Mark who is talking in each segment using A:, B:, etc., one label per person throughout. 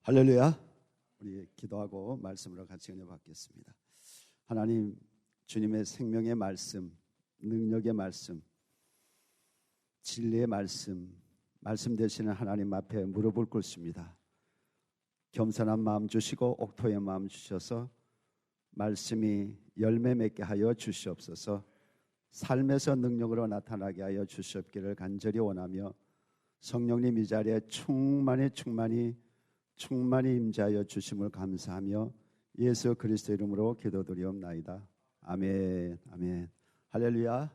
A: 할렐루야. 우리 기도하고 말씀으로 같이 은혜 받겠습니다. 하나님, 주님의 생명의 말씀, 능력의 말씀, 진리의 말씀 되시는 하나님 앞에 무릎을 꿇습니다. 겸손한 마음 주시고 옥토의 마음 주셔서 말씀이 열매 맺게 하여 주시옵소서. 삶에서 능력으로 나타나게 하여 주시옵기를 간절히 원하며 성령님 이 자리에 충만히 임재하여 주심을 감사하며 예수 그리스도 이름으로 기도드리옵나이다. 아멘. 아멘. 할렐루야.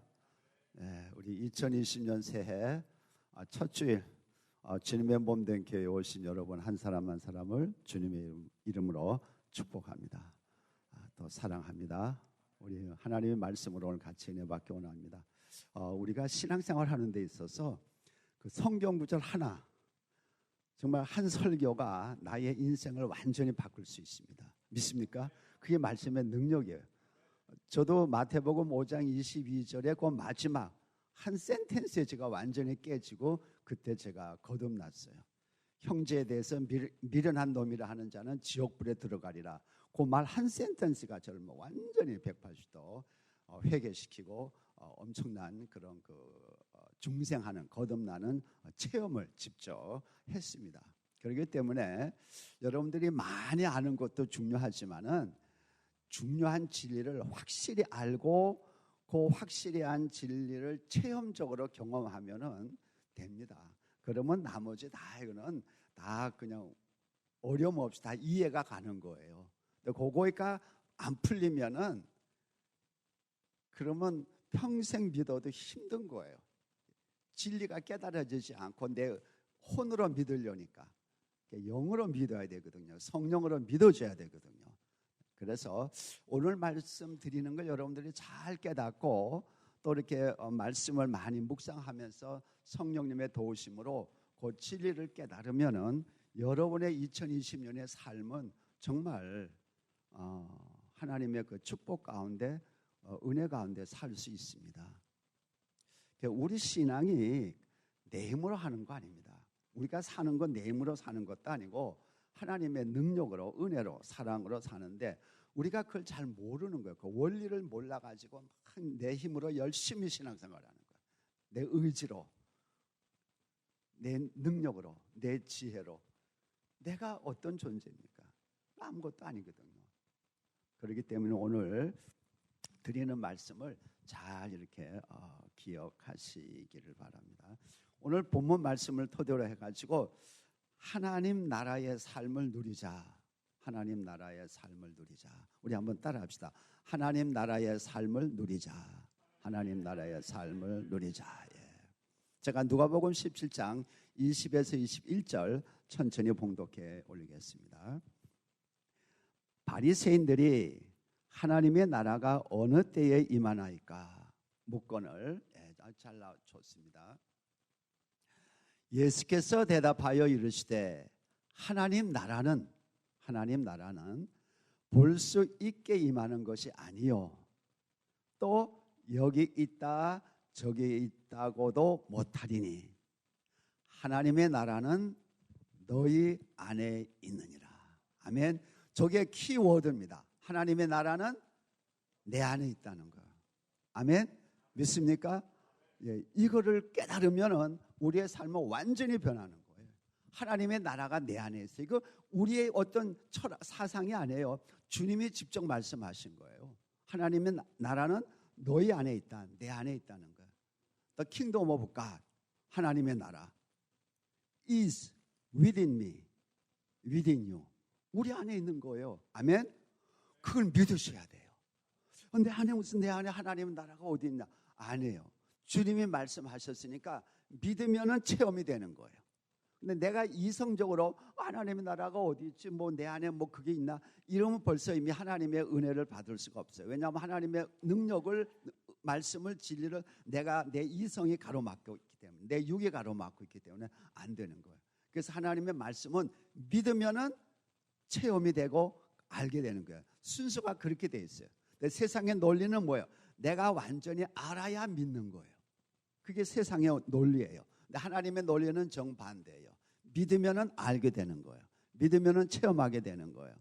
A: 우리 2020년 새해 첫 주일 주님의 몸 된 교회에 오신 여러분 한 사람 한 사람을 주님의 이름으로 축복합니다. 또 사랑합니다. 우리 하나님의 말씀으로 오늘 같이 은혜 받기 원합니다. 우리가 신앙생활 하는 데 있어서 그 성경 구절 하나, 정말 한 설교가 나의 인생을 완전히 바꿀 수 있습니다. 믿습니까? 그게 말씀의 능력이에요. 저도 마태복음 5장 22절에 그 마지막 한 센텐스에 제가 완전히 깨지고 그때 제가 거듭났어요. 형제에 대해서 미련한 놈이라 하는 자는 지옥불에 들어가리라. 그 말 한 센텐스가 저를 완전히 180도 회개시키고 엄청난 그런 중생하는 거듭나는 체험을 직접 했습니다. 그렇기 때문에 여러분들이 많이 아는 것도 중요하지만은 중요한 진리를 확실히 알고 그 확실한 진리를 체험적으로 경험하면은 됩니다. 그러면 나머지 다 이거는 다 그냥 어려움 없이 다 이해가 가는 거예요. 근데 그거가 안 풀리면은 그러면 평생 믿어도 힘든 거예요. 진리가 깨달아지지 않고 내 혼으로 믿으려니까 영으로 믿어야 되거든요. 성령으로 믿어줘야 되거든요. 그래서 오늘 말씀 드리는 걸 여러분들이 잘 깨닫고 또 이렇게 말씀을 많이 묵상하면서 성령님의 도우심으로 그 진리를 깨달으면은 여러분의 2020년의 삶은 정말 하나님의 그 축복 가운데 은혜 가운데 살 수 있습니다. 우리 신앙이 내 힘으로 하는 거 아닙니다. 우리가 사는 건 내 힘으로 사는 것도 아니고 하나님의 능력으로, 은혜로, 사랑으로 사는데 우리가 그걸 잘 모르는 거예요. 그 원리를 몰라가지고 막 내 힘으로 열심히 신앙생활하는 거예요. 내 의지로, 내 능력으로, 내 지혜로. 내가 어떤 존재입니까? 아무것도 아니거든요. 그렇기 때문에 오늘 드리는 말씀을 잘 이렇게 기억하시기를 바랍니다. 오늘 본문 말씀을 토대로 해가지고 하나님 나라의 삶을 누리자. 하나님 나라의 삶을 누리자. 우리 한번 따라합시다. 하나님 나라의 삶을 누리자. 하나님 나라의 삶을 누리자. 제가 누가복음 17장 20에서 21절 천천히 봉독해 올리겠습니다. 바리새인들이 하나님의 나라가 어느 때에 임하나이까 묻건을 잘라줬습니다. 예수께서 대답하여 이르시되 하나님 나라는 볼 수 있게 임하는 것이 아니요 또 여기 있다 저기 있다고도 못하리니 하나님의 나라는 너희 안에 있느니라. 아멘. 저게 키워드입니다. 하나님의 나라는 내 안에 있다는 거. 아멘. 믿습니까? 예, 이거를 깨달으면은 우리의 삶은 완전히 변하는 거예요. 하나님의 나라가 내 안에 있어요. 이거 우리의 어떤 철학, 사상이 아니에요. 주님이 직접 말씀하신 거예요. 하나님의 나라는 너희 안에 있다, 내 안에 있다는 거예요. The kingdom of God, 하나님의 나라 is within me, within you. 우리 안에 있는 거예요. 아멘. 그걸 믿으셔야 돼요. 내 안에 무슨 내 안에 하나님의 나라가 어디 있나? 아니에요. 주님이 말씀하셨으니까 믿으면은 체험이 되는 거예요. 근데 내가 이성적으로 하나님의 나라가 어디 있지? 뭐 내 안에 뭐 그게 있나? 이러면 벌써 이미 하나님의 은혜를 받을 수가 없어요. 왜냐하면 하나님의 능력을, 말씀을, 진리를 내가 내 이성이 가로막고 있기 때문에, 내 육이 가로막고 있기 때문에 안 되는 거예요. 그래서 하나님의 말씀은 믿으면은 체험이 되고 알게 되는 거예요. 순서가 그렇게 돼 있어요. 근데 세상의 논리는 뭐예요? 내가 완전히 알아야 믿는 거예요. 그게 세상의 논리예요. 근데 하나님의 논리는 정반대예요. 믿으면은 알게 되는 거예요. 믿으면은 체험하게 되는 거예요.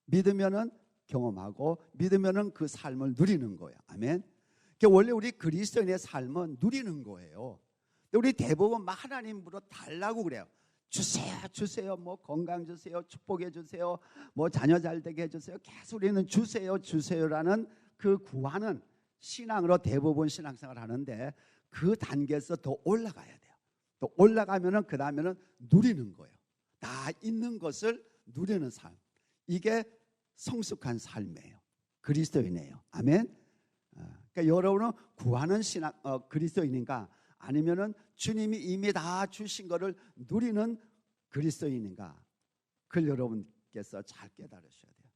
A: 믿으면은 경험하고 믿으면은 그 삶을 누리는 거예요. 아멘. 그러니까 원래 우리 그리스도인의 삶은 누리는 거예요. 근데 우리 대부분 막 하나님으로 달라고 그래요. 주세요, 주세요. 뭐 건강 주세요, 축복해 주세요, 뭐 자녀 잘 되게 해주세요. 계속 우리는 주세요, 주세요라는 그 구하는 신앙으로 대부분 신앙생활 하는데 그 단계에서 더 올라가야 돼요. 또 올라가면은 그 다음에는 누리는 거예요. 다 있는 것을 누리는 삶. 이게 성숙한 삶이에요. 그리스도인이에요. 아멘. 그러니까 여러분은 구하는 신앙 그리스도인인가? 아니면은 주님이 이미 다 주신 것을 누리는 그리스도인인가? 그걸 여러분께서 잘 깨달으셔야 돼요.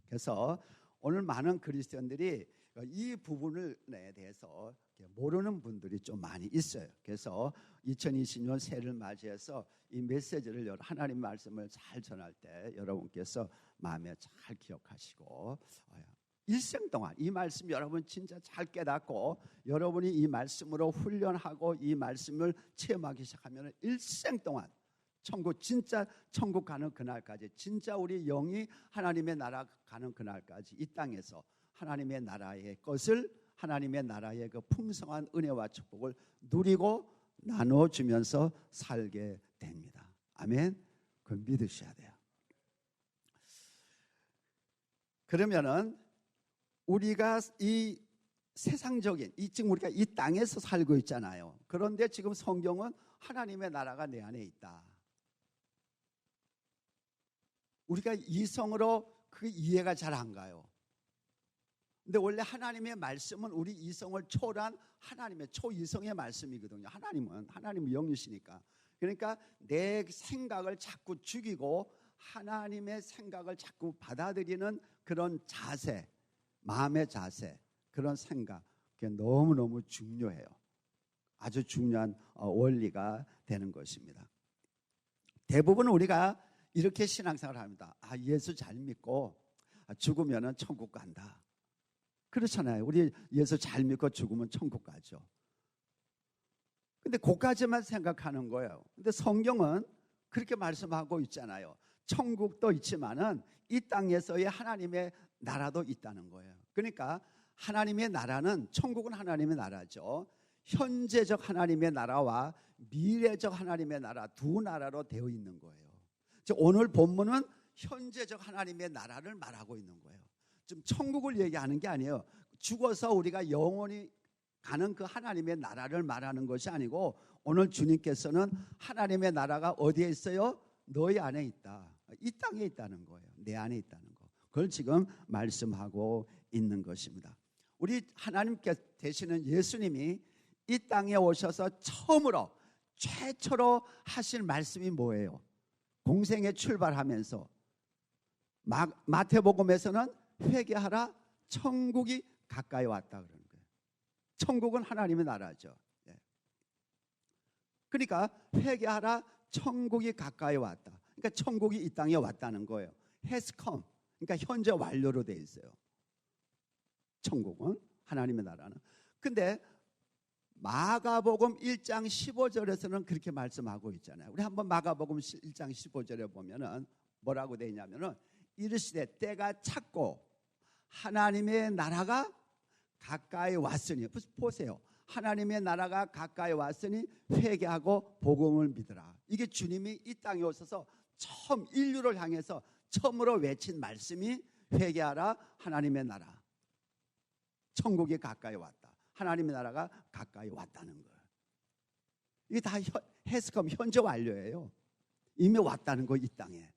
A: 그래서 오늘 많은 그리스도인들이 이 부분에 대해서 모르는 분들이 좀 많이 있어요. 그래서 2020년 새해를 맞이해서 이 메시지를 하나님 말씀을 잘 전할 때 여러분께서 마음에 잘 기억하시고 일생 동안 이 말씀 여러분 진짜 잘 깨닫고 여러분이 이 말씀으로 훈련하고 이 말씀을 체험하기 시작하면 일생 동안 천국, 진짜 천국 가는 그날까지, 진짜 우리 영이 하나님의 나라 가는 그날까지 이 땅에서 하나님의 나라의 것을, 하나님의 나라의 그 풍성한 은혜와 축복을 누리고 나눠주면서 살게 됩니다. 아멘. 그걸 믿으셔야 돼요. 그러면은 우리가 이 세상적인 지금 우리가 이 땅에서 살고 있잖아요. 그런데 지금 성경은 하나님의 나라가 내 안에 있다. 우리가 이성으로 그 이해가 잘 안 가요. 근데 원래 하나님의 말씀은 우리 이성을 초월한 하나님의 초이성의 말씀이거든요. 하나님은 영이시니까. 그러니까 내 생각을 자꾸 죽이고 하나님의 생각을 자꾸 받아들이는 그런 자세, 마음의 자세, 그런 생각, 그게 너무너무 중요해요. 아주 중요한 원리가 되는 것입니다. 대부분 우리가 이렇게 신앙생활을 합니다. 예수 잘 믿고 죽으면 천국 간다. 그렇잖아요. 우리 예수 잘 믿고 죽으면 천국 가죠. 근데 그까지만 생각하는 거예요. 근데 성경은 그렇게 말씀하고 있잖아요. 천국도 있지만은 이 땅에서의 하나님의 나라도 있다는 거예요. 그러니까 하나님의 나라는, 천국은 하나님의 나라죠. 현재적 하나님의 나라와 미래적 하나님의 나라, 두 나라로 되어 있는 거예요. 오늘 본문은 현재적 하나님의 나라를 말하고 있는 거예요. 지금 천국을 얘기하는 게 아니에요. 죽어서 우리가 영원히 가는 그 하나님의 나라를 말하는 것이 아니고, 오늘 주님께서는 하나님의 나라가 어디에 있어요? 너희 안에 있다. 이 땅에 있다는 거예요. 내 안에 있다는 거. 그걸 지금 말씀하고 있는 것입니다. 우리 하나님께 되시는 예수님이 이 땅에 오셔서 처음으로, 최초로 하실 말씀이 뭐예요? 공생에 출발하면서 마태복음에서는 회개하라, 천국이 가까이 왔다 그러는 거예요. 천국은 하나님의 나라죠. 그러니까 회개하라, 천국이 가까이 왔다. 그러니까 천국이 이 땅에 왔다는 거예요. has come. 그러니까 현재 완료로 되어 있어요. 천국은, 하나님의 나라는. 근데 마가복음 1장 15절에서는 그렇게 말씀하고 있잖아요. 우리 한번 마가복음 1장 15절에 보면은 뭐라고 되어 있냐면은, 이르시되 때가 찼고 하나님의 나라가 가까이 왔으니, 보세요. 하나님의 나라가 가까이 왔으니 회개하고 복음을 믿으라. 이게 주님이 이 땅에 오셔서 처음 인류를 향해서 처음으로 외친 말씀이 회개하라, 하나님의 나라, 천국이 가까이 왔다. 하나님의 나라가 가까이 왔다는 거예요. 이게 다 해석하면 현재 완료예요. 이미 왔다는 거, 이 땅에.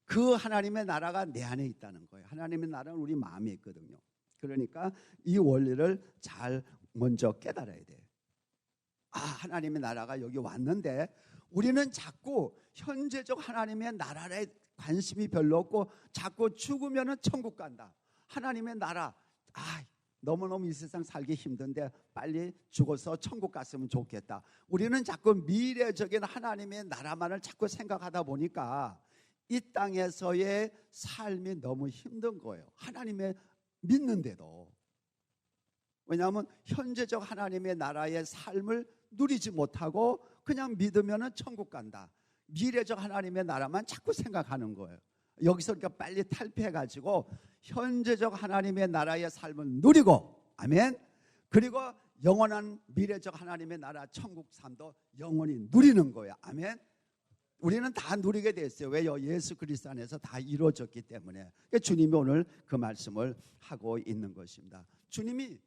A: 그 하나님의 나라가 내 안에 있다는 거예요. 하나님의 나라는 우리 마음에 있거든요. 그러니까 이 원리를 잘 먼저 깨달아야 돼요. 하나님의 나라가 여기 왔는데 우리는 자꾸 현재적 하나님의 나라에 관심이 별로 없고 자꾸 죽으면 천국 간다. 하나님의 나라, 너무너무 이 세상 살기 힘든데 빨리 죽어서 천국 갔으면 좋겠다. 우리는 자꾸 미래적인 하나님의 나라만을 자꾸 생각하다 보니까 이 땅에서의 삶이 너무 힘든 거예요. 하나님의 믿는데도. 왜냐하면 현재적 하나님의 나라의 삶을 누리지 못하고 그냥 믿으면 천국 간다. 미래적 하나님의 나라만 자꾸 생각하는 거예요. 여기서 그러니까 빨리 탈피해가지고 현재적 하나님의 나라의 삶을 누리고, 아멘. 그리고 영원한 미래적 하나님의 나라 천국 삶도 영원히 누리는 거예요. 아멘. 우리는 다 누리게 됐어요. 왜요? 예수 그리스도 안에서 다 이루어졌기 때문에. 그러니까 주님이 오늘 그 말씀을 하고 있는 것입니다. 주님이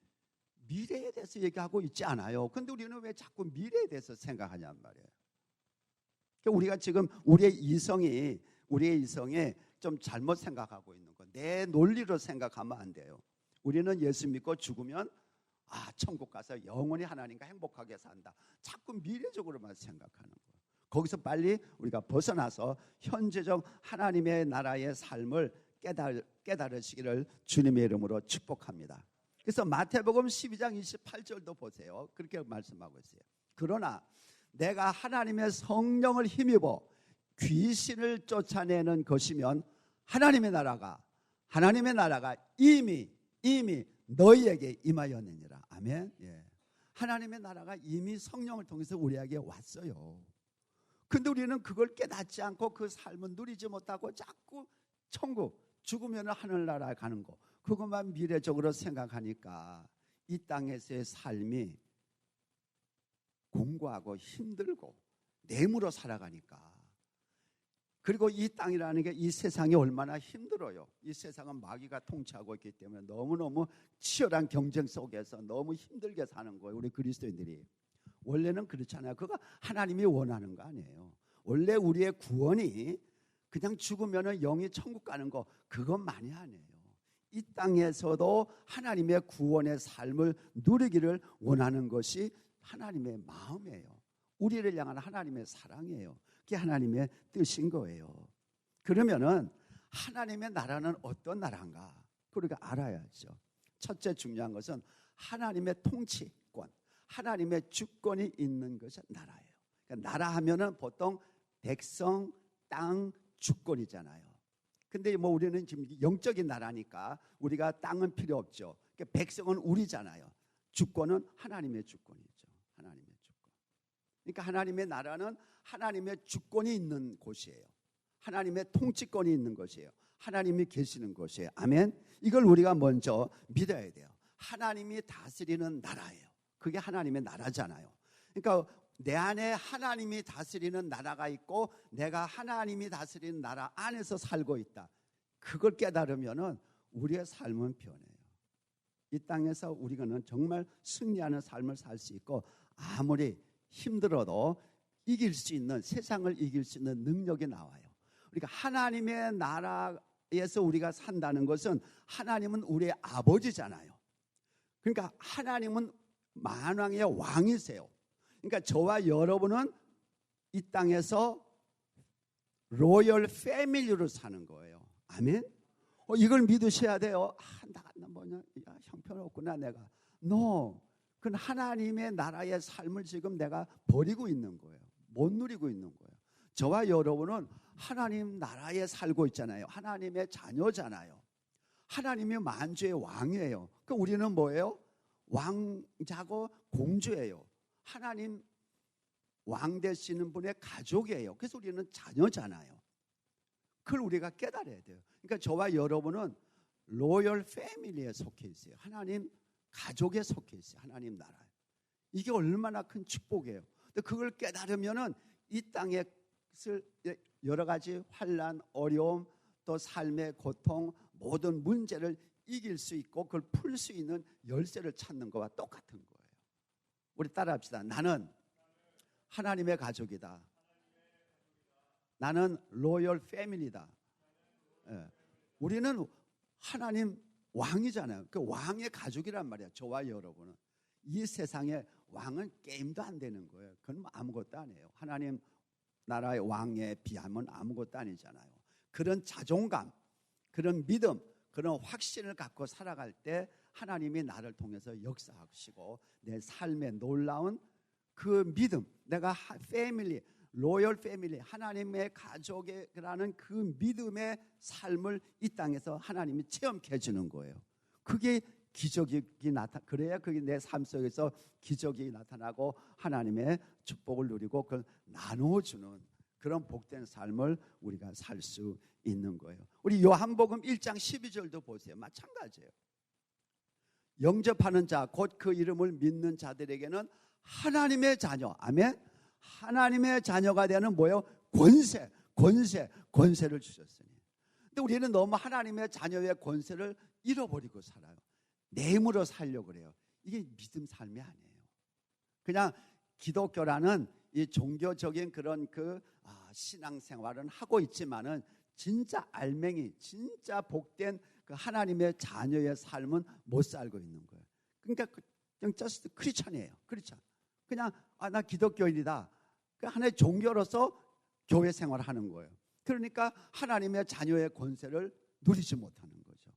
A: 미래에 대해서 얘기하고 있지 않아요. 그런데 우리는 왜 자꾸 미래에 대해서 생각하냔 말이에요. 그러니까 우리가 지금 우리의 이성에 좀 잘못 생각하고 있는 거. 내 논리로 생각하면 안 돼요. 우리는 예수 믿고 죽으면 천국 가서 영원히 하나님과 행복하게 산다. 자꾸 미래적으로만 생각하는 거예요. 거기서 빨리 우리가 벗어나서 현재적 하나님의 나라의 삶을 깨달으시기를 주님의 이름으로 축복합니다. 그래서 마태복음 12장 28절도 보세요. 그렇게 말씀하고 있어요. 그러나 내가 하나님의 성령을 힘입어 귀신을 쫓아내는 것이면 하나님의 나라가 이미 너희에게 임하였느니라. 아멘. 예. 하나님의 나라가 이미 성령을 통해서 우리에게 왔어요. 근데 우리는 그걸 깨닫지 않고 그 삶을 누리지 못하고 자꾸 천국, 죽으면 하늘나라에 가는 거, 그것만 미래적으로 생각하니까 이 땅에서의 삶이 공고하고 힘들고 내무로 살아가니까, 그리고 이 땅이라는 게 이 세상이 얼마나 힘들어요. 이 세상은 마귀가 통치하고 있기 때문에 너무너무 치열한 경쟁 속에서 너무 힘들게 사는 거예요. 우리 그리스도인들이. 원래는 그렇잖아요. 그거 하나님이 원하는 거 아니에요. 원래 우리의 구원이 그냥 죽으면 영이 천국 가는 거, 그것만이 아니에요. 이 땅에서도 하나님의 구원의 삶을 누리기를 원하는 것이 하나님의 마음이에요. 우리를 향한 하나님의 사랑이에요. 그게 하나님의 뜻인 거예요. 그러면은 하나님의 나라는 어떤 나라인가? 우리가 알아야죠. 첫째 중요한 것은 하나님의 통치권, 하나님의 주권이 있는 것이 나라예요. 그러니까 나라 하면은 보통 백성, 땅, 주권이잖아요. 근데 뭐 우리는 지금 영적인 나라니까 우리가 땅은 필요 없죠. 그러니까 백성은 우리잖아요. 주권은 하나님의 주권이죠. 하나님의 주권. 그러니까 하나님의 나라는 하나님의 주권이 있는 곳이에요. 하나님의 통치권이 있는 것이에요. 하나님이 계시는 곳이에요. 아멘. 이걸 우리가 먼저 믿어야 돼요. 하나님이 다스리는 나라예요. 그게 하나님의 나라잖아요. 그러니까 내 안에 하나님이 다스리는 나라가 있고 내가 하나님이 다스리는 나라 안에서 살고 있다. 그걸 깨달으면은 우리의 삶은 변해요. 이 땅에서 우리는 정말 승리하는 삶을 살 수 있고, 아무리 힘들어도 이길 수 있는, 세상을 이길 수 있는 능력이 나와요. 그러니까 하나님의 나라에서 우리가 산다는 것은, 하나님은 우리의 아버지잖아요. 그러니까 하나님은 만왕의 왕이세요. 그러니까 저와 여러분은 이 땅에서 로열 패밀리로 사는 거예요. 아멘. 이걸 믿으셔야 돼요. 나 뭐냐, 형편없구나 내가. No. 그건 하나님의 나라의 삶을 지금 내가 버리고 있는 거예요. 못 누리고 있는 거예요. 저와 여러분은 하나님 나라에 살고 있잖아요. 하나님의 자녀잖아요. 하나님이 만주의 왕이에요. 그럼 우리는 뭐예요? 왕자고 공주예요. 하나님 왕 되시는 분의 가족이에요. 그래서 우리는 자녀잖아요. 그걸 우리가 깨달아야 돼요. 그러니까 저와 여러분은 로열 패밀리에 속해 있어요. 하나님 가족에 속해 있어요. 하나님 나라에. 이게 얼마나 큰 축복이에요. 근데 그걸 깨달으면은 이 땅에 여러 가지 환난, 어려움, 또 삶의 고통, 모든 문제를 이길 수 있고 그걸 풀 수 있는 열쇠를 찾는 것과 똑같은 거예요. 우리 따라합시다. 나는 하나님의 가족이다. 나는 로열 패밀리다. 우리는 하나님 왕이잖아요. 그 왕의 가족이란 말이야. 저와 여러분은. 이 세상에 왕은 게임도 안 되는 거예요. 그건 아무것도 아니에요. 하나님 나라의 왕에 비하면 아무것도 아니잖아요. 그런 자존감, 그런 믿음, 그런 확신을 갖고 살아갈 때 하나님이 나를 통해서 역사하시고 내 삶에 놀라운 그 믿음, 내가 패밀리, 로열 패밀리, 하나님의 가족이라는 그 믿음의 삶을 이 땅에서 하나님이 체험해 주는 거예요. 그게 기적이 그래야 그게 내 삶 속에서 기적이 나타나고 하나님의 축복을 누리고 그걸 나누어주는 그런 복된 삶을 우리가 살 수 있는 거예요. 우리 요한복음 1장 12절도 보세요. 마찬가지예요. 영접하는 자, 곧 그 이름을 믿는 자들에게는 하나님의 자녀, 아멘. 하나님의 자녀가 되는 뭐예요? 권세를 주셨으니. 근데 우리는 너무 하나님의 자녀의 권세를 잃어버리고 살아요. 내 힘으로 살려고 그래요. 이게 믿음 삶이 아니에요. 그냥 기독교라는 이 종교적인 그런 신앙생활은 하고 있지만은 진짜 알맹이, 진짜 복된 그 하나님의 자녀의 삶은 못 살고 있는 거예요. 그러니까 그냥 just 크리스찬이에요. 크리스찬. 그냥 나 기독교인이다. 그 하나의 종교로서 교회 생활을 하는 거예요. 그러니까 하나님의 자녀의 권세를 누리지 못하는 거죠.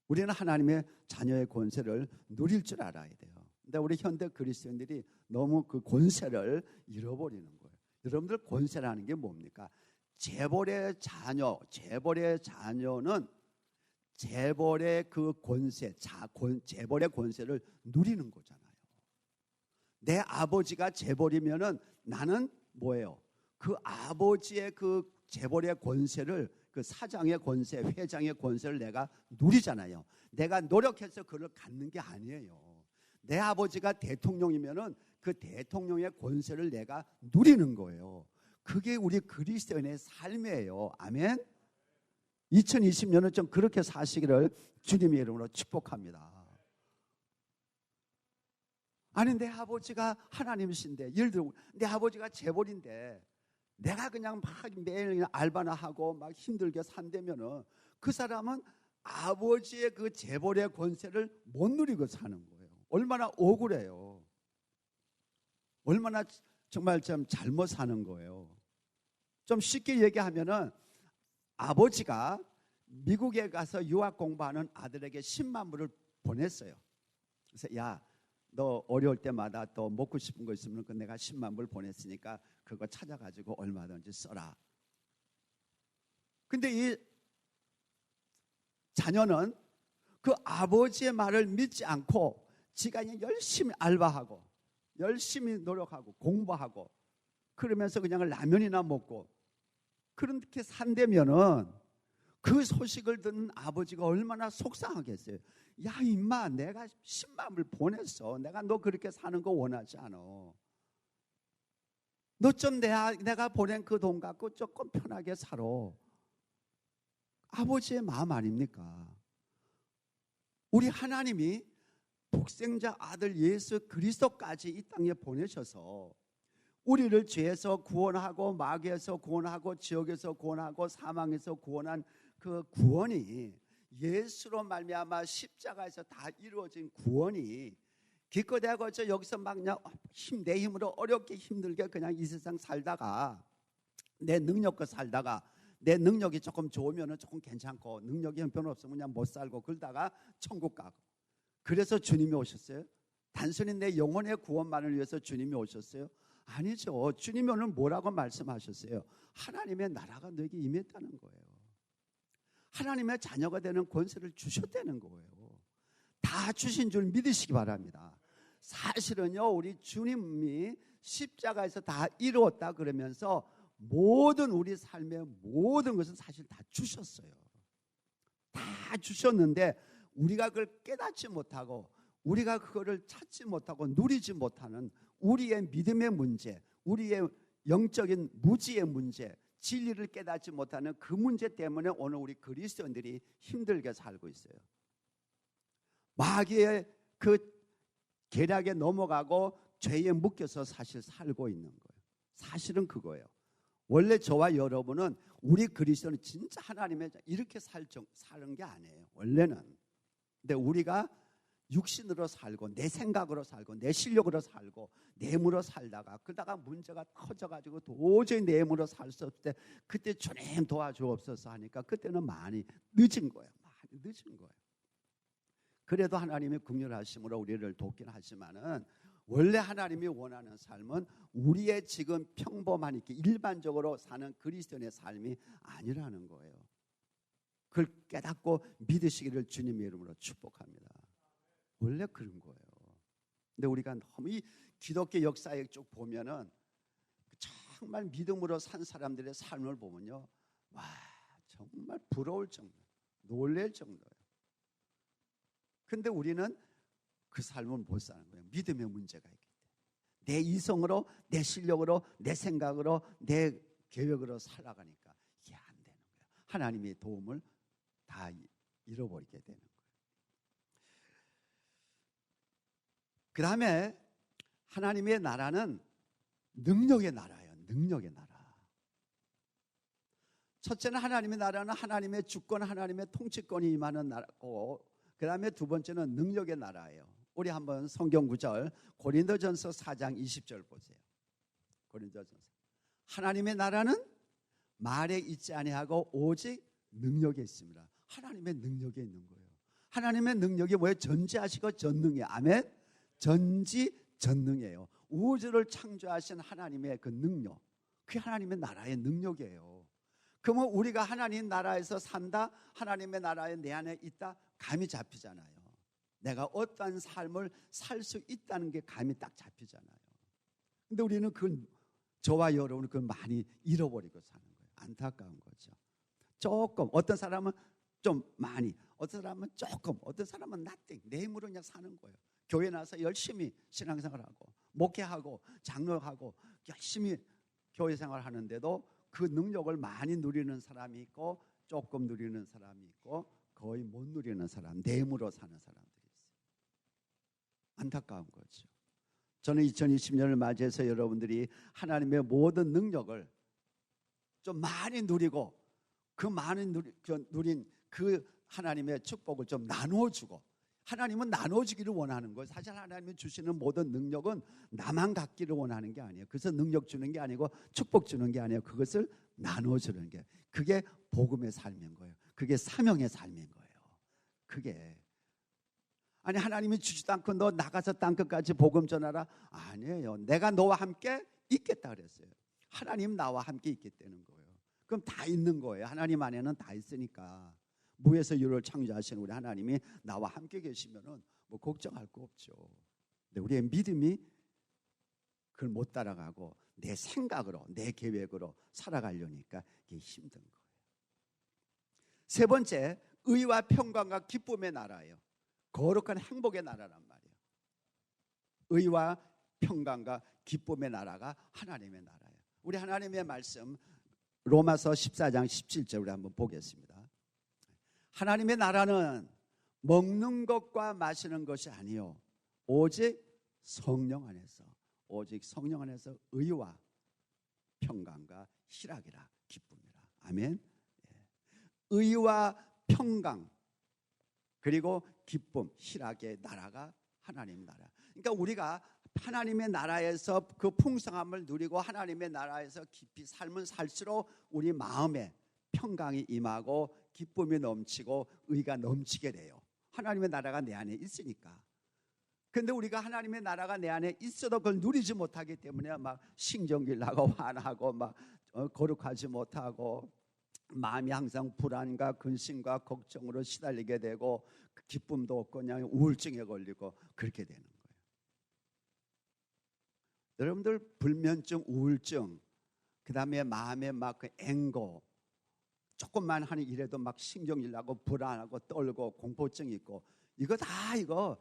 A: 우리는 하나님의 자녀의 권세를 누릴 줄 알아야 돼요. 근데 우리 현대 그리스도인들이 너무 그 권세를 잃어버리는 거예요. 여러분들 권세라는 게 뭡니까? 재벌의 자녀는 재벌의 그 권세, 재벌의 권세를 누리는 거잖아요. 내 아버지가 재벌이면은 나는 뭐예요? 그 아버지의 그 재벌의 권세를, 그 사장의 권세, 회장의 권세를 내가 누리잖아요. 내가 노력해서 그걸 갖는 게 아니에요. 내 아버지가 대통령이면은 그 대통령의 권세를 내가 누리는 거예요. 그게 우리 그리스도인의 삶이에요. 아멘. 2020년은 좀 그렇게 사시기를 주님의 이름으로 축복합니다. 아니, 내 아버지가 하나님이신데, 예를 들어 내 아버지가 재벌인데 내가 그냥 막 매일 그냥 알바나 하고 막 힘들게 산다면은 그 사람은 아버지의 그 재벌의 권세를 못 누리고 사는 거예요. 얼마나 억울해요. 얼마나 정말 좀 잘못 사는 거예요. 좀 쉽게 얘기하면은 아버지가 미국에 가서 유학 공부하는 아들에게 10만 불을 보냈어요. 그래서 야, 너 어려울 때마다 또 먹고 싶은 거 있으면 그 내가 10만 불 보냈으니까 그거 찾아가지고 얼마든지 써라. 근데 이 자녀는 그 아버지의 말을 믿지 않고 지가 그냥 열심히 알바하고 열심히 노력하고 공부하고 그러면서 그냥 라면이나 먹고 그렇게 산다면은 그 소식을 듣는 아버지가 얼마나 속상하겠어요. 야, 임마, 내가 10만 불 보냈어. 내가 너 그렇게 사는 거 원하지 않아. 너 좀 내가 보낸 그 돈 갖고 조금 편하게 살아. 아버지의 마음 아닙니까? 우리 하나님이 독생자 아들 예수 그리스도까지 이 땅에 보내셔서 우리를 죄에서 구원하고 마귀에서 구원하고 지옥에서 구원하고 사망에서 구원한 그 구원이 예수로 말미암아 십자가에서 다 이루어진 구원이 기껏해고 여기서 막 그냥 내 힘으로 어렵게 힘들게 그냥 이 세상 살다가 내 능력과 살다가 내 능력이 조금 좋으면 조금 괜찮고 능력이 형편 없으면 그냥 못 살고 그러다가 천국 가고 그래서 주님이 오셨어요? 단순히 내 영혼의 구원만을 위해서 주님이 오셨어요? 아니죠. 주님이 오늘 뭐라고 말씀하셨어요? 하나님의 나라가 너에게 임했다는 거예요. 하나님의 자녀가 되는 권세를 주셨다는 거예요. 다 주신 줄 믿으시기 바랍니다. 사실은요, 우리 주님이 십자가에서 다 이루었다 그러면서 모든 우리 삶의 모든 것은 사실 다 주셨어요. 다 주셨는데 우리가 그걸 깨닫지 못하고 우리가 그거를 찾지 못하고 누리지 못하는 우리의 믿음의 문제, 우리의 영적인 무지의 문제, 진리를 깨닫지 못하는 그 문제 때문에 오늘 우리 그리스도인들이 힘들게 살고 있어요. 마귀의 그 계략에 넘어가고 죄에 묶여서 사실 살고 있는 거예요. 사실은 그거예요. 원래 저와 여러분은 우리 그리스도는 진짜 하나님의 이렇게 사는 게 아니에요. 원래는. 근데 우리가 육신으로 살고 내 생각으로 살고 내 실력으로 살고 내 힘으로 살다가 그러다가 문제가 터져가지고 도저히 내 힘으로 살 수 없을 때 그때 주님 도와주옵소서 하니까 그때는 많이 늦은 거예요. 많이 늦은 거예요. 그래도 하나님의 긍휼하심으로 우리를 돕긴 하지만은 원래 하나님이 원하는 삶은 우리의 지금 평범한 이렇게 일반적으로 사는 그리스도인의 삶이 아니라는 거예요. 그걸 깨닫고 믿으시기를 주님의 이름으로 축복합니다. 원래 그런 거예요. 근데 우리가 너무 이 기독교 역사에 쭉 보면은 정말 믿음으로 산 사람들의 삶을 보면요, 와, 정말 부러울 정도, 놀랄 정도예요. 근데 우리는 그 삶을 못 사는 거예요. 믿음의 문제가 있기 때문에. 내 이성으로, 내 실력으로, 내 생각으로, 내 계획으로 살아가니까 이게 안 되는 거예요. 하나님의 도움을 다 잃어버리게 되는 거예요. 그 다음에 하나님의 나라는 능력의 나라예요. 능력의 나라. 첫째는 하나님의 나라는 하나님의 주권, 하나님의 통치권이 임하는 나라고, 그 다음에 두 번째는 능력의 나라예요. 우리 한번 성경 구절 고린도전서 4장 20절 보세요. 고린도전서. 하나님의 나라는 말에 있지 아니하고 오직 능력에 있습니다. 하나님의 능력에 있는 거예요. 하나님의 능력이 뭐예요? 전지하시고 전능이에요. 아멘. 전지전능이에요. 우주를 창조하신 하나님의 그 능력, 그게 하나님의 나라의 능력이에요. 그러면 우리가 하나님 나라에서 산다, 하나님의 나라에 내 안에 있다, 감이 잡히잖아요. 내가 어떠한 삶을 살 수 있다는 게 감이 딱 잡히잖아요. 근데 우리는 저와 여러분은 그걸 많이 잃어버리고 사는 거예요. 안타까운 거죠. 조금, 어떤 사람은 좀 많이, 어떤 사람은 조금, 어떤 사람은 nothing, 내 힘으로 그냥 사는 거예요. 교회 나와서 열심히 신앙생활하고 목회하고 장로하고 열심히 교회 생활하는데도 그 능력을 많이 누리는 사람이 있고 조금 누리는 사람이 있고 거의 못 누리는 사람, 내 힘으로 사는 사람들이 있어요. 안타까운 거죠. 저는 2020년을 맞이해서 여러분들이 하나님의 모든 능력을 좀 많이 누리고 그 많이 누린 그 하나님의 축복을 좀 나누어주고, 하나님은 나눠주기를 원하는 거예요. 사실 하나님이 주시는 모든 능력은 나만 갖기를 원하는 게 아니에요. 그래서 능력 주는 게 아니고 축복 주는 게 아니에요. 그것을 나눠주는 게, 그게 복음의 삶인 거예요. 그게 사명의 삶인 거예요. 그게 아니, 하나님이 주지도 않고 너 나가서 땅끝까지 복음 전하라, 아니에요. 내가 너와 함께 있겠다 그랬어요. 하나님 나와 함께 있겠다는 거예요. 그럼 다 있는 거예요. 하나님 안에는 다 있으니까. 무에서 유를 창조하신 우리 하나님이 나와 함께 계시면은 뭐 걱정할 거 없죠. 근데 우리의 믿음이 그걸 못 따라가고 내 생각으로, 내 계획으로 살아가려니까 이게 힘든 거예요. 세 번째, 의와 평강과 기쁨의 나라예요. 거룩한 행복의 나라란 말이에요. 의와 평강과 기쁨의 나라가 하나님의 나라예요. 우리 하나님의 말씀 로마서 14장 17절 우리 한번 보겠습니다. 하나님의 나라는 먹는 것과 마시는 것이 아니요 오직 성령 안에서, 오직 성령 안에서 의와 평강과 희락이라, 기쁨이라. 아멘. 의와 평강 그리고 기쁨, 희락의 나라가 하나님의 나라. 그러니까 우리가 하나님의 나라에서 그 풍성함을 누리고 하나님의 나라에서 깊이 삶을 살수록 우리 마음에 평강이 임하고 기쁨이 넘치고 의가 넘치게 돼요. 하나님의 나라가 내 안에 있으니까. 그런데 우리가 하나님의 나라가 내 안에 있어도 그걸 누리지 못하기 때문에 막 신경질 나고 화나고 막 거룩하지 못하고 마음이 항상 불안과 근심과 걱정으로 시달리게 되고 기쁨도 없고 그냥 우울증에 걸리고 그렇게 되는 거예요. 여러분들 불면증, 우울증, 그 다음에 마음에 막 그 앵고, 조금만 하는 일에도 막 신경질 나고 불안하고 떨고 공포증이 있고, 이거 다 이거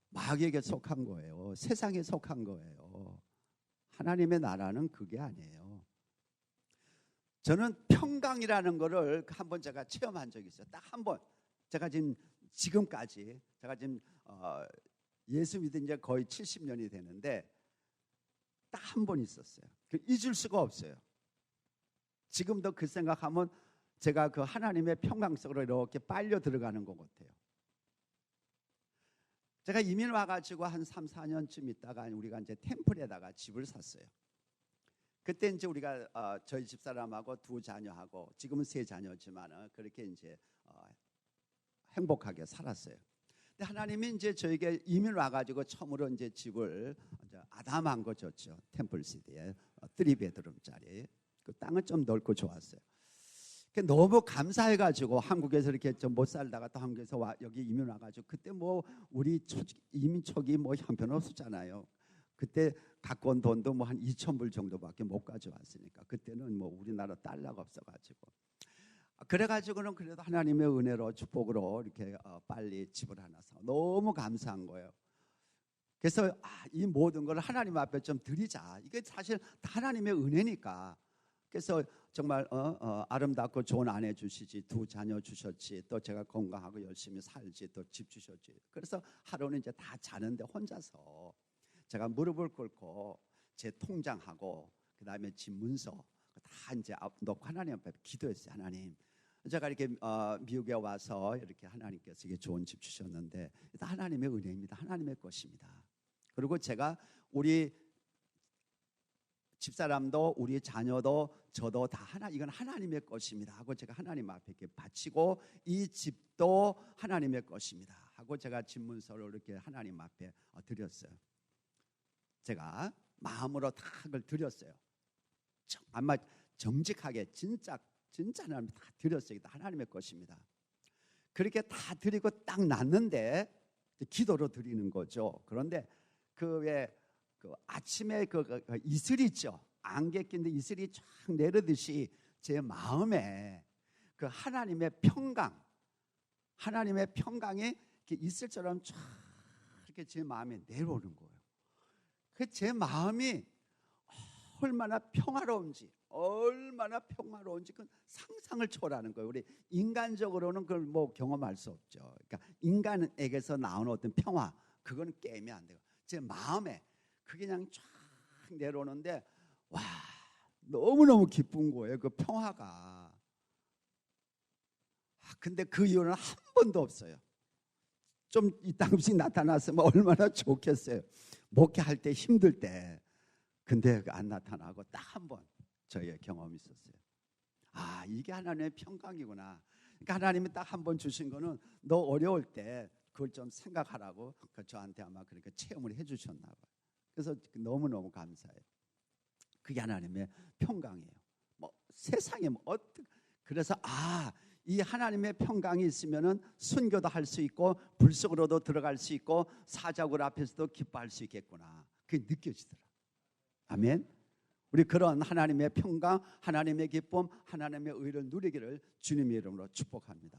A: 마귀에게 속한 거예요. 세상에 속한 거예요. 하나님의 나라는 그게 아니에요. 저는 평강이라는 거를 한번 제가 체험한 적이 있어요. 딱 한 번. 제가 지금까지 제가 지금 예수 믿은 지 거의 70년이 되는데 딱 한 번 있었어요. 잊을 수가 없어요. 지금도 그 생각하면 제가 그 하나님의 평강 속으로 이렇게 빨려 들어가는 것 같아요. 제가 이민 와가지고 한 3, 4년쯤 있다가 우리가 이제 템플에다가 집을 샀어요. 그때 이제 우리가 저희 집사람하고 2 자녀하고 지금은 3 자녀지만 그렇게 이제 행복하게 살았어요. 근데 하나님이 이제 저에게 이민 와가지고 처음으로 이제 집을 이제 아담한 거 줬죠. 템플시티에 3베드룸짜리. 그 땅은 좀 넓고 좋았어요. 너무 감사해가지고 한국에서 이렇게 좀 못 살다가 또 한국에서 여기 이민 와가지고 그때 뭐 우리 이민 초기 뭐 형편없었잖아요. 그때 갖고 온 돈도 뭐 한 2,000불 정도밖에 못 가져왔으니까 그때는 뭐 우리나라 달러가 없어가지고 그래가지고는 그래도 하나님의 은혜로 축복으로 이렇게 빨리 집을 하나 사 너무 감사한 거예요. 그래서 이 모든 걸 하나님 앞에 좀 드리자. 이게 사실 다 하나님의 은혜니까. 그래서 정말 아름답고 좋은 아내 주시지, 2 자녀 주셨지, 또 제가 건강하고 열심히 살지, 또 집 주셨지. 그래서 하루는 이제 다 자는데 혼자서 제가 무릎을 꿇고 제 통장하고 그 다음에 집 문서 다 이제 놓고 하나님 앞에 기도했어요. 하나님, 제가 이렇게 미국에 와서 이렇게 하나님께서 이게 좋은 집 주셨는데 다 하나님의 은혜입니다. 하나님의 것입니다. 그리고 제가 우리 집사람도 우리 자녀도 저도 다 이건 하나님의 것입니다 하고 제가 하나님 앞에 이렇게 바치고 이 집도 하나님의 것입니다 하고 제가 집 문서를 이렇게 하나님 앞에 드렸어요. 제가 마음으로 다 그걸 드렸어요. 아마 정직하게 진짜 하나님 다 드렸어요. 다 하나님의 것입니다. 그렇게 다 드리고 딱 났는데 기도로 드리는 거죠. 그런데 그 아침에 그 이슬이 있죠. 안개 낀데 이슬이 쫙 내리듯이 제 마음에 그 하나님의 평강, 하나님의 평강이 이렇게 이슬처럼 쫙 이렇게 제 마음에 내려오는 거예요. 그 제 마음이 얼마나 평화로운지 그 상상을 초월하는 거예요. 우리 인간적으로는 그걸 뭐 경험할 수 없죠. 그러니까 인간에게서 나오는 어떤 평화, 그거는 게임이 안 돼요. 제 마음에 그게 그냥 쫙 내려오는데 와, 너무너무 기쁜 거예요. 그 평화가. 근데 그 이유는 한 번도 없어요. 좀 이따금씩 나타났으면 얼마나 좋겠어요. 목회할 때 힘들 때. 근데 안 나타나고 딱 한 번 저의 경험이 있었어요. 이게 하나님의 평강이구나. 그러니까 하나님이 딱 한 번 주신 거는 너 어려울 때 그걸 좀 생각하라고 저한테 아마 그렇게 체험을 해주셨나 봐요. 그래서 너무너무 감사해요. 그게 하나님의 평강이에요. 뭐 세상에 뭐 그래서 이 하나님의 평강이 있으면은 순교도 할 수 있고 불 속으로도 들어갈 수 있고 사자굴 앞에서도 기뻐할 수 있겠구나. 그게 느껴지더라. 아멘. 우리 그런 하나님의 평강, 하나님의 기쁨, 하나님의 의를 누리기를 주님의 이름으로 축복합니다.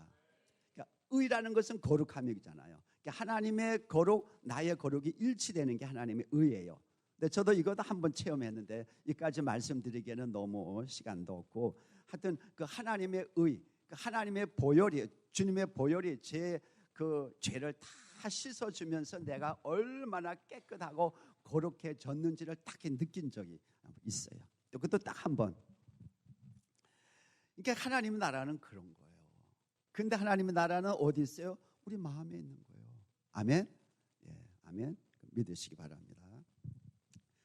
A: 그러니까 의라는 것은 거룩함이잖아요. 그러니까 하나님의 거룩, 나의 거룩이 일치되는 게 하나님의 의예요. 근데 저도 이것도 한번 체험했는데 이까지 말씀드리기에는 너무 시간도 없고 하여튼 그 하나님의 의, 그 하나님의 보혈이, 주님의 보혈이 제 그 죄를 다 씻어주면서 내가 얼마나 깨끗하고 거룩해졌는지를 딱 느낀 적이 있어요. 그것도 딱 한 번. 그러니까 하나님의 나라는 그런 거예요. 근데 하나님의 나라는 어디 있어요? 우리 마음에 있는 거예요. 아멘? 예, 아멘. 믿으시기 바랍니다.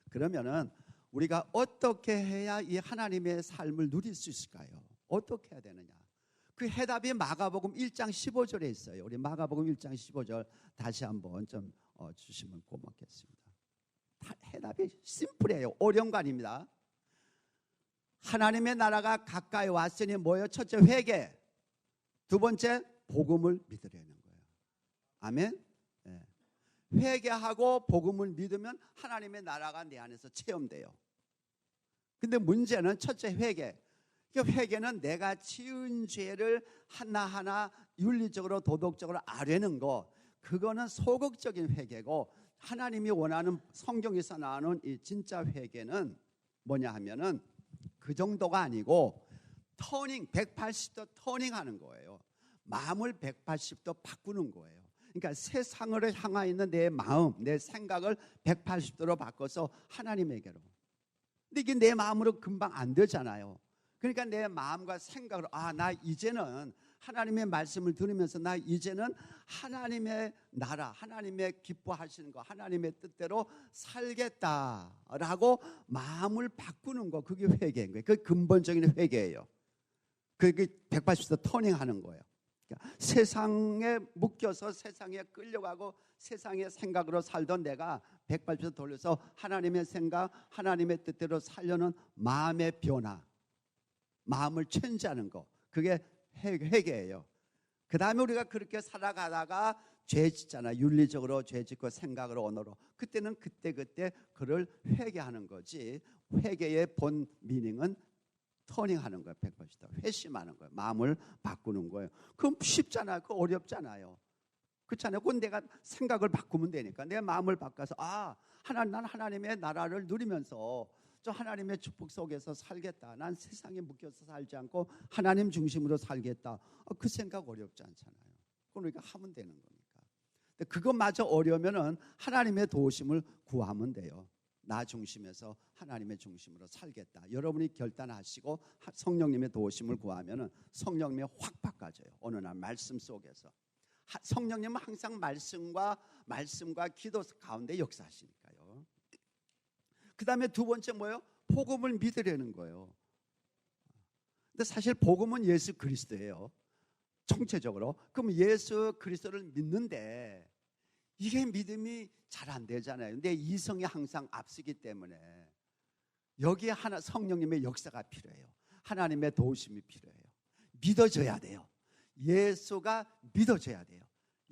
A: 그러면은 우리가 어떻게 해야 이 하나님의 삶을 누릴 수 있을까요? 어떻게 해야 되느냐? 그 해답이 마가복음 1장 15절에 있어요. 우리 마가복음 1장 15절 다시 한번 좀 주시면 고맙겠습니다. 해답이 심플해요. 어려운 거 아닙니다. 하나님의 나라가 가까이 왔으니 뭐예요? 첫째 회개, 두 번째 복음을 믿으려는 거예요. 아멘. 네. 회개하고 복음을 믿으면 하나님의 나라가 내 안에서 체험돼요. 근데 문제는 첫째 회개. 회개는 내가 지은 죄를 하나하나 윤리적으로 도덕적으로 아뢰는 거, 그거는 소극적인 회개고, 하나님이 원하는 성경에서 나오는 이 진짜 회개는 뭐냐 하면은 그 정도가 아니고 터닝, 180도 터닝하는 거예요. 마음을 180도 바꾸는 거예요. 그러니까 세상을 향해 있는 내 마음, 내 생각을 180도로 바꿔서 하나님에게로. 근데 이게 내 마음으로 금방 안 되잖아요. 그러니까 내 마음과 생각으로 나 이제는 하나님의 말씀을 들으면서 나 이제는 하나님의 나라, 하나님의 기뻐하시는 거, 하나님의 뜻대로 살겠다라고 마음을 바꾸는 거, 그게 회개인 거예요. 그게 근본적인 회개예요. 그게 180도 터닝하는 거예요. 그러니까 세상에 묶여서 세상에 끌려가고 세상의 생각으로 살던 내가 180도 돌려서 하나님의 생각, 하나님의 뜻대로 살려는 마음의 변화, 마음을 체인지하는 거, 그게 회개예요. 그 다음에 우리가 그렇게 살아가다가 죄 짓잖아. 윤리적으로 죄 짓고 생각으로 언어로. 그때는 그때 그를 회개하는 거지. 회개의 본 미닝은 터닝하는 거예요. 180도 회심하는 거예요. 마음을 바꾸는 거예요. 그럼 쉽잖아요. 그거 어렵잖아요. 그렇잖아요. 그건 내가 생각을 바꾸면 되니까. 내 마음을 바꿔서 난 하나님의 나라를 누리면서 저 하나님의 축복 속에서 살겠다. 난 세상에 묶여서 살지 않고 하나님 중심으로 살겠다. 그 생각 어렵지 않잖아요. 그러니까 하면 되는 거니까. 근데 그것마저 어려우면은 하나님의 도우심을 구하면 돼요. 나 중심에서 하나님의 중심으로 살겠다. 여러분이 결단하시고 성령님의 도우심을 구하면은 성령님이 확 바꿔져요. 어느 날 말씀 속에서. 성령님은 항상 말씀과 기도 가운데 역사하시니까요. 그 다음에 두 번째 뭐예요? 복음을 믿으려는 거예요. 근데 사실 복음은 예수 그리스도예요. 총체적으로. 그럼 예수 그리스도를 믿는데 이게 믿음이 잘 안 되잖아요. 근데 이성이 항상 앞서기 때문에 여기에 성령님의 역사가 필요해요. 하나님의 도우심이 필요해요. 믿어져야 돼요. 예수가 믿어져야 돼요.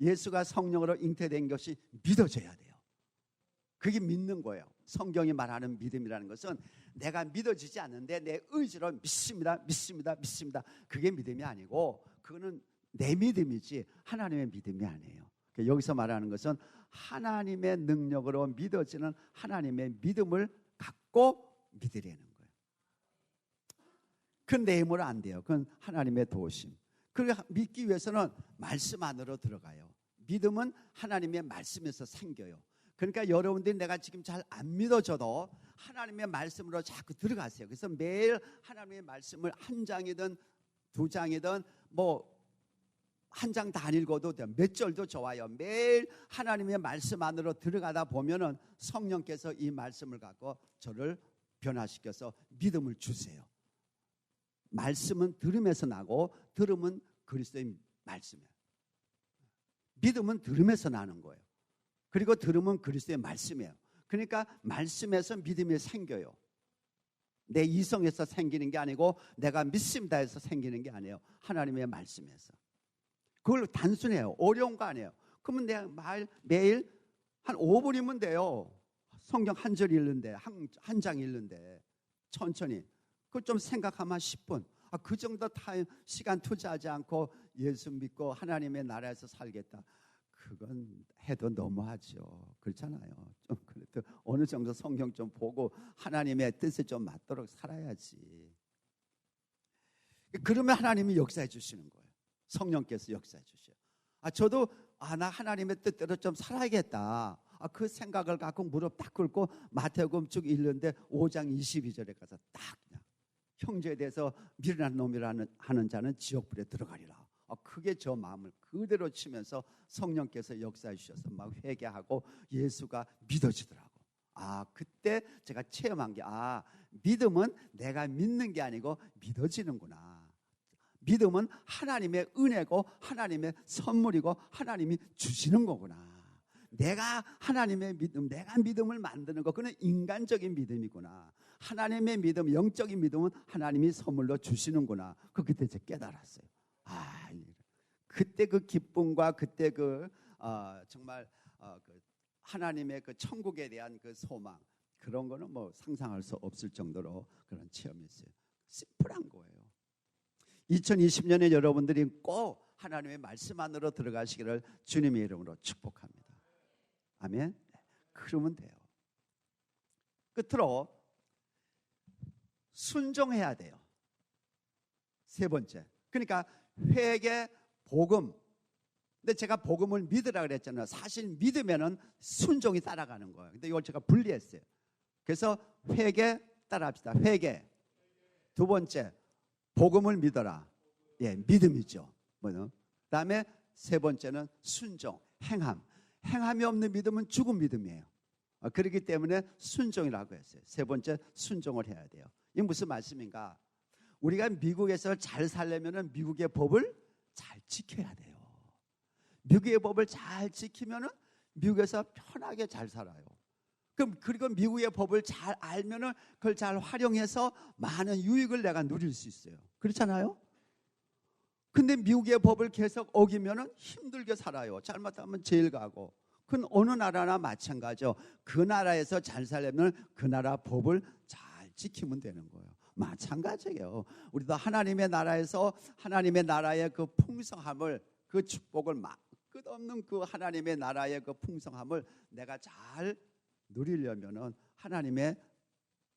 A: 예수가 성령으로 잉태된 것이 믿어져야 돼요. 그게 믿는 거예요. 성경이 말하는 믿음이라는 것은 내가 믿어지지 않는데 내 의지로 믿습니다. 그게 믿음이 아니고 그거는 내 믿음이지 하나님의 믿음이 아니에요. 여기서 말하는 것은 하나님의 능력으로 믿어지는 하나님의 믿음을 갖고 믿으려는 거예요. 그건 내 힘으로 안 돼요. 그건 하나님의 도우심. 그걸 믿기 위해서는 말씀 안으로 들어가요. 믿음은 하나님의 말씀에서 생겨요. 그러니까 여러분들이 내가 지금 잘 안 믿어져도 하나님의 말씀으로 자꾸 들어가세요. 그래서 매일 하나님의 말씀을 한 장이든 두 장이든 한 장 다 안 읽어도 돼요. 몇 절도 좋아요. 매일 하나님의 말씀 안으로 들어가다 보면은 성령께서 이 말씀을 갖고 저를 변화시켜서 믿음을 주세요. 말씀은 들음에서 나고 들음은 그리스도의 말씀이에요. 믿음은 들음에서 나는 거예요. 그리고 들음은 그리스도의 말씀이에요. 그러니까 말씀에서 믿음이 생겨요. 내 이성에서 생기는 게 아니고 내가 믿습니다 해서 생기는 게 아니에요. 하나님의 말씀에서. 그걸 단순해요. 어려운 거 아니에요. 그러면 내가 매일 한 5분이면 돼요. 성경 한 절 읽는데 한 장 읽는데 천천히. 그걸 좀 생각하면 10분. 그 정도 시간 투자하지 않고 예수 믿고 하나님의 나라에서 살겠다. 그건 해도 너무하죠. 그렇잖아요. 좀 그래도 어느 정도 성경 좀 보고 하나님의 뜻에 좀 맞도록 살아야지. 그러면 하나님이 역사해 주시는 거예요. 성령께서 역사해 주셔요. 저도 나 하나님의 뜻대로 좀 살아야겠다. 그 생각을 갖고 무릎 딱 꿇고 마태복음 쭉 읽는데 5장 22절에 가서 딱 그냥 형제에 대해서 미련한 놈이라 하는 자는 지옥불에 들어가리라. 그게 저 마음을 그대로 치면서 성령께서 역사해 주셔서 막 회개하고 예수가 믿어지더라고. 그때 제가 체험한 게 믿음은 내가 믿는 게 아니고 믿어지는구나. 믿음은 하나님의 은혜고 하나님의 선물이고 하나님이 주시는 거구나. 내가 하나님의 믿음, 내가 믿음을 만드는 거, 그건 인간적인 믿음이구나. 하나님의 믿음, 영적인 믿음은 하나님이 선물로 주시는구나. 그때 제가 깨달았어요. 그때 그 기쁨과 그때 정말 그 하나님의 그 천국에 대한 그 소망, 그런 거는 상상할 수 없을 정도로 그런 체험이었어요. 심플한 거예요. 2020년에 여러분들이 꼭 하나님의 말씀 안으로 들어가시기를 주님의 이름으로 축복합니다. 아멘. 그러면 돼요. 끝으로 순종해야 돼요. 세 번째. 그러니까 회개, 복음. 근데 제가 복음을 믿으라 그랬잖아요. 사실 믿으면은 순종이 따라가는 거예요. 근데 이걸 제가 분리했어요. 그래서 회개 따라합시다. 회개. 두 번째, 복음을 믿어라. 믿음이죠. 그다음에 세 번째는 순종, 행함. 행함이 없는 믿음은 죽은 믿음이에요. 그렇기 때문에 순종이라고 했어요. 세 번째, 순종을 해야 돼요. 이게 무슨 말씀인가? 우리가 미국에서 잘 살려면 미국의 법을 잘 지켜야 돼요. 미국의 법을 잘 지키면 미국에서 편하게 잘 살아요. 그리고 미국의 법을 잘 알면 그걸 잘 활용해서 많은 유익을 내가 누릴 수 있어요. 그렇잖아요? 근데 미국의 법을 계속 어기면은 힘들게 살아요. 잘못하면 제일 가고. 그건 어느 나라나 마찬가지죠. 그 나라에서 잘 살려면 그 나라 법을 잘 지키면 되는 거예요. 마찬가지예요. 우리도 하나님의 나라에서 하나님의 나라의 그 풍성함을, 그 축복을, 끝없는 그 하나님의 나라의 그 풍성함을 내가 잘 누리려면은 하나님의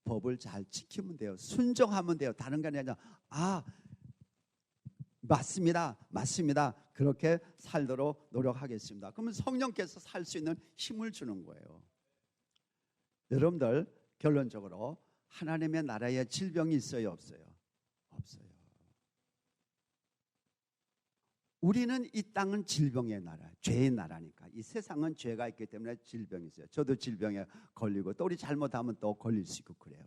A: 법을 잘 지키면 돼요. 순종하면 돼요. 다른 게 아니라 맞습니다. 그렇게 살도록 노력하겠습니다. 그러면 성령께서 살 수 있는 힘을 주는 거예요. 여러분들, 결론적으로 하나님의 나라에 질병이 있어요, 없어요? 없어요. 우리는 이 땅은 질병의 나라, 죄의 나라니까. 이 세상은 죄가 있기 때문에 질병이 있어요. 저도 질병에 걸리고 또 우리 잘못하면 또 걸릴 수 있고 그래요.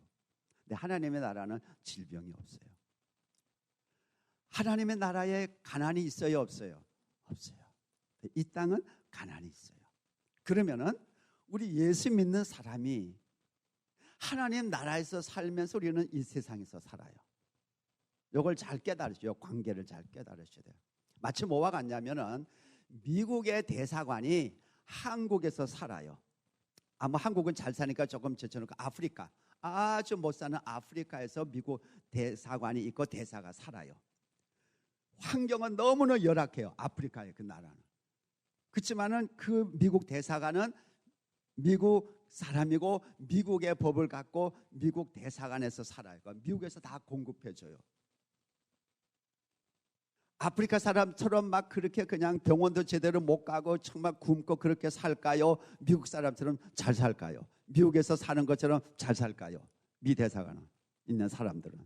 A: 근데 하나님의 나라는 질병이 없어요. 하나님의 나라에 가난이 있어요, 없어요? 없어요. 이 땅은 가난이 있어요. 그러면은 우리 예수 믿는 사람이 하나님 나라에서 살면서 우리는 이 세상에서 살아요. 이걸 잘 깨달으셔요. 관계를 잘 깨달으셔야 돼요. 마치 뭐와 같냐면은 미국의 대사관이 한국에서 살아요. 아마 한국은 잘 사니까 조금 제쳐놓고 아프리카, 아주 못 사는 아프리카에서 미국 대사관이 있고 대사가 살아요. 환경은 너무나 열악해요. 아프리카의 그 나라는. 그렇지만은 그 미국 대사관은 미국 사람이고 미국의 법을 갖고 미국 대사관에서 살아요. 그러니까 미국에서 다 공급해줘요. 아프리카 사람처럼 막 그렇게 그냥 병원도 제대로 못 가고 정말 굶고 그렇게 살까요? 미국 사람처럼 잘 살까요? 미국에서 사는 것처럼 잘 살까요? 미 대사관에 있는 사람들은.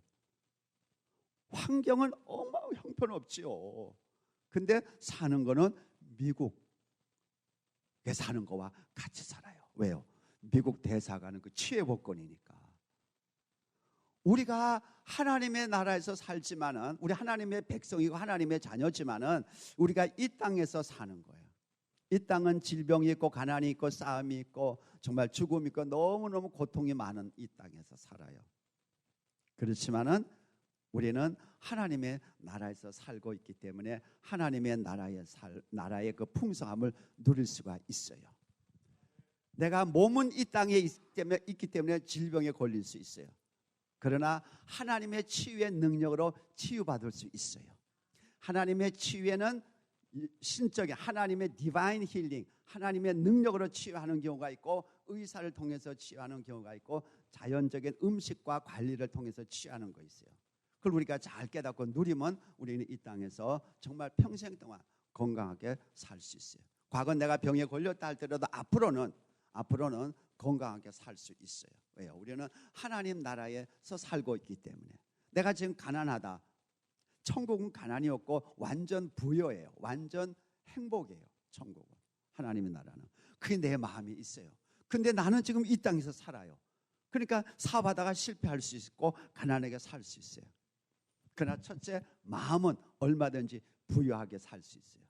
A: 환경은 형편없지요. 근데 사는 거는 미국에 사는 거와 같이 살아요. 왜요? 미국 대사관은 그 치외법권이니까. 우리가 하나님의 나라에서 살지만은, 우리 하나님의 백성이고 하나님의 자녀지만은 우리가 이 땅에서 사는 거예요. 이 땅은 질병이 있고 가난이 있고 싸움이 있고 정말 죽음이 있고 너무너무 고통이 많은 이 땅에서 살아요. 그렇지만은 우리는 하나님의 나라에서 살고 있기 때문에 하나님의 나라의 그 풍성함을 누릴 수가 있어요. 내가 몸은 이 땅에 있기 때문에 질병에 걸릴 수 있어요. 그러나 하나님의 치유의 능력으로 치유받을 수 있어요. 하나님의 치유에는 신적인 하나님의 디바인 힐링, 하나님의 능력으로 치유하는 경우가 있고, 의사를 통해서 치유하는 경우가 있고, 자연적인 음식과 관리를 통해서 치유하는 거 있어요. 그걸 우리가 잘 깨닫고 누리면 우리는 이 땅에서 정말 평생 동안 건강하게 살 수 있어요. 과거 내가 병에 걸렸다 할때라도 앞으로는 건강하게 살 수 있어요. 왜요? 우리는 하나님 나라에서 살고 있기 때문에. 내가 지금 가난하다. 천국은 가난이 없고 완전 부여예요. 완전 행복이에요. 천국은. 하나님의 나라는. 그게 내 마음에 있어요. 근데 나는 지금 이 땅에서 살아요. 그러니까 사업하다가 실패할 수 있고 가난하게 살 수 있어요. 그러나 첫째, 마음은 얼마든지 부유하게 살 수 있어요.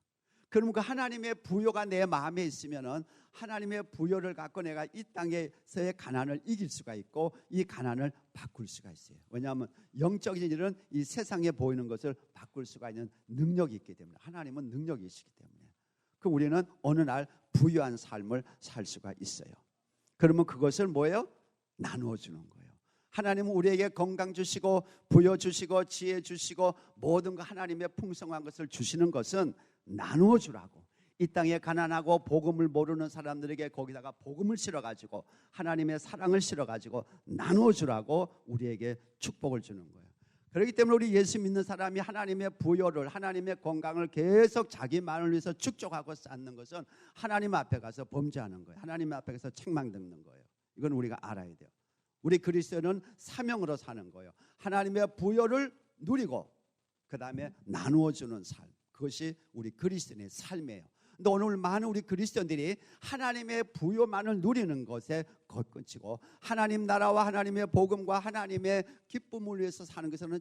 A: 그러면 그 하나님의 부요가 내 마음에 있으면은 하나님의 부요를 갖고 내가 이 땅에서의 가난을 이길 수가 있고 이 가난을 바꿀 수가 있어요. 왜냐하면 영적인 일은 이 세상에 보이는 것을 바꿀 수가 있는 능력이 있기 때문에, 하나님은 능력이시기 때문에. 그럼 우리는 어느 날 부유한 삶을 살 수가 있어요. 그러면 그것을 뭐예요? 나누어 주는 거예요. 하나님은 우리에게 건강 주시고 부여 주시고 지혜 주시고 모든 거 하나님의 풍성한 것을 주시는 것은 나누어 주라고. 이 땅에 가난하고 복음을 모르는 사람들에게 거기다가 복음을 실어가지고 하나님의 사랑을 실어가지고 나누어 주라고 우리에게 축복을 주는 거예요. 그렇기 때문에 우리 예수 믿는 사람이 하나님의 부여를, 하나님의 건강을 계속 자기만을 위해서 축적하고 쌓는 것은 하나님 앞에 가서 범죄하는 거예요. 하나님 앞에 가서 책망 듣는 거예요. 이건 우리가 알아야 돼요. 우리 그리스도는 사명으로 사는 거예요. 하나님의 부여를 누리고 그 다음에 나누어 주는 삶, 그것이 우리 그리스도인의 삶이에요. 근데 오늘 많은 우리 그리스도인들이 하나님의 부요만을 누리는 것에 겉끝이고 하나님 나라와 하나님의 복음과 하나님의 기쁨을 위해서 사는 것은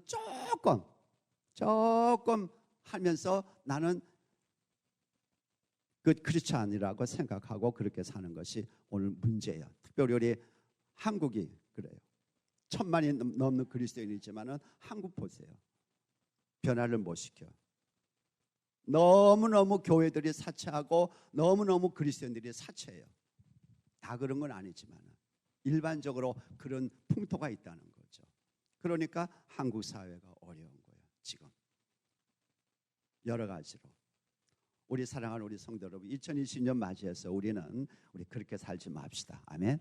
A: 조금 하면서 나는 그 크리스찬이라고 생각하고 그렇게 사는 것이 오늘 문제예요. 특별히 우리 한국이 그래요. 1000만이 넘는 그리스도인이지만은 한국 보세요. 변화를 못 시켜. 너무너무 교회들이 사채하고 너무너무 그리스도인들이 사채해요. 다 그런 건 아니지만 일반적으로 그런 풍토가 있다는 거죠. 그러니까 한국 사회가 어려운 거예요. 지금 여러 가지로. 우리 사랑하는 우리 성도 여러분, 2020년 맞이해서 우리 그렇게 살지 맙시다. 아멘.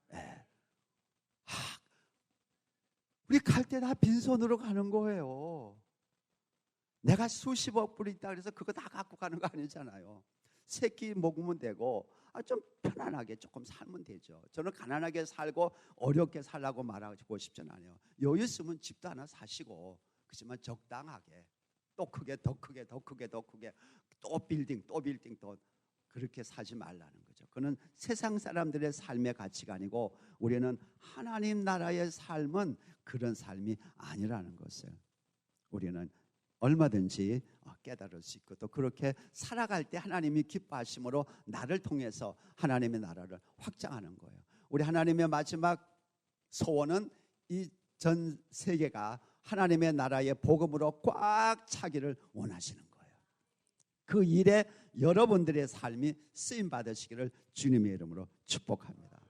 A: 네. 우리 갈 때 다 빈손으로 가는 거예요. 내가 수십억 불 있다 그래서 그거 다 갖고 가는 거 아니잖아요. 새끼 먹으면 되고 좀 편안하게 조금 살면 되죠. 저는 가난하게 살고 어렵게 살라고 말하고 싶지는 않아요. 여유 있으면 집도 하나 사시고, 그렇지만 적당하게, 또 크게 더 크게 더 크게 더 크게 또 빌딩 또 빌딩 또 그렇게 사지 말라는 거죠. 그는 세상 사람들의 삶의 가치가 아니고 우리는 하나님 나라의 삶은 그런 삶이 아니라는 것을 우리는 얼마든지 깨달을 수 있고, 또 그렇게 살아갈 때 하나님이 기뻐하심으로 나를 통해서 하나님의 나라를 확장하는 거예요. 우리 하나님의 마지막 소원은 이 전 세계가 하나님의 나라의 복음으로 꽉 차기를 원하시는 거예요. 그 일에 여러분들의 삶이 쓰임 받으시기를 주님의 이름으로 축복합니다.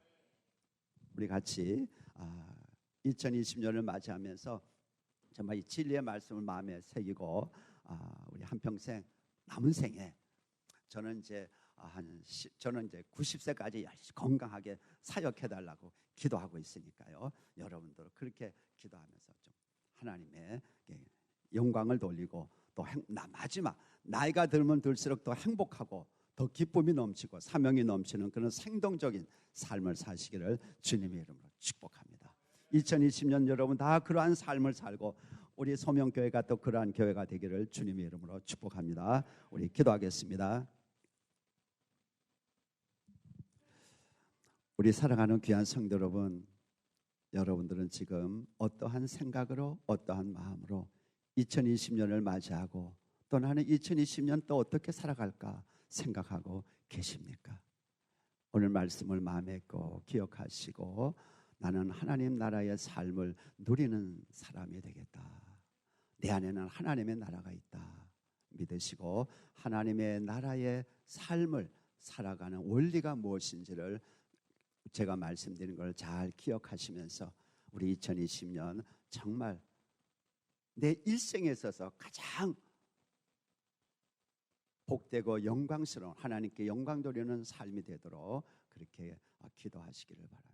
A: 우리 같이 2020년을 맞이하면서 정말 이 진리의 말씀을 마음에 새기고 우리 한평생 남은 생에 저는 이제 90세까지 열심히 건강하게 사역해달라고 기도하고 있으니까요. 여러분들 그렇게 기도하면서 좀 하나님의 영광을 돌리고, 또 마지막 나이가 들면 들수록 더 행복하고 더 기쁨이 넘치고 사명이 넘치는 그런 생동적인 삶을 사시기를 주님의 이름으로 축복합니다. 2020년 여러분 다 그러한 삶을 살고 우리 소명교회가 또 그러한 교회가 되기를 주님의 이름으로 축복합니다. 우리 기도하겠습니다. 우리 사랑하는 귀한 성도 여러분, 여러분들은 지금 어떠한 생각으로 어떠한 마음으로 2020년을 맞이하고 또 나는 2020년 또 어떻게 살아갈까 생각하고 계십니까? 오늘 말씀을 마음에 꼭 기억하시고 나는 하나님 나라의 삶을 누리는 사람이 되겠다. 내 안에는 하나님의 나라가 있다 믿으시고 하나님의 나라의 삶을 살아가는 원리가 무엇인지를 제가 말씀드린 걸 잘 기억하시면서 우리 2020년 정말 내 일생에 있어서 가장 복되고 영광스러운 하나님께 영광 돌리는 삶이 되도록 그렇게 기도하시기를 바랍니다.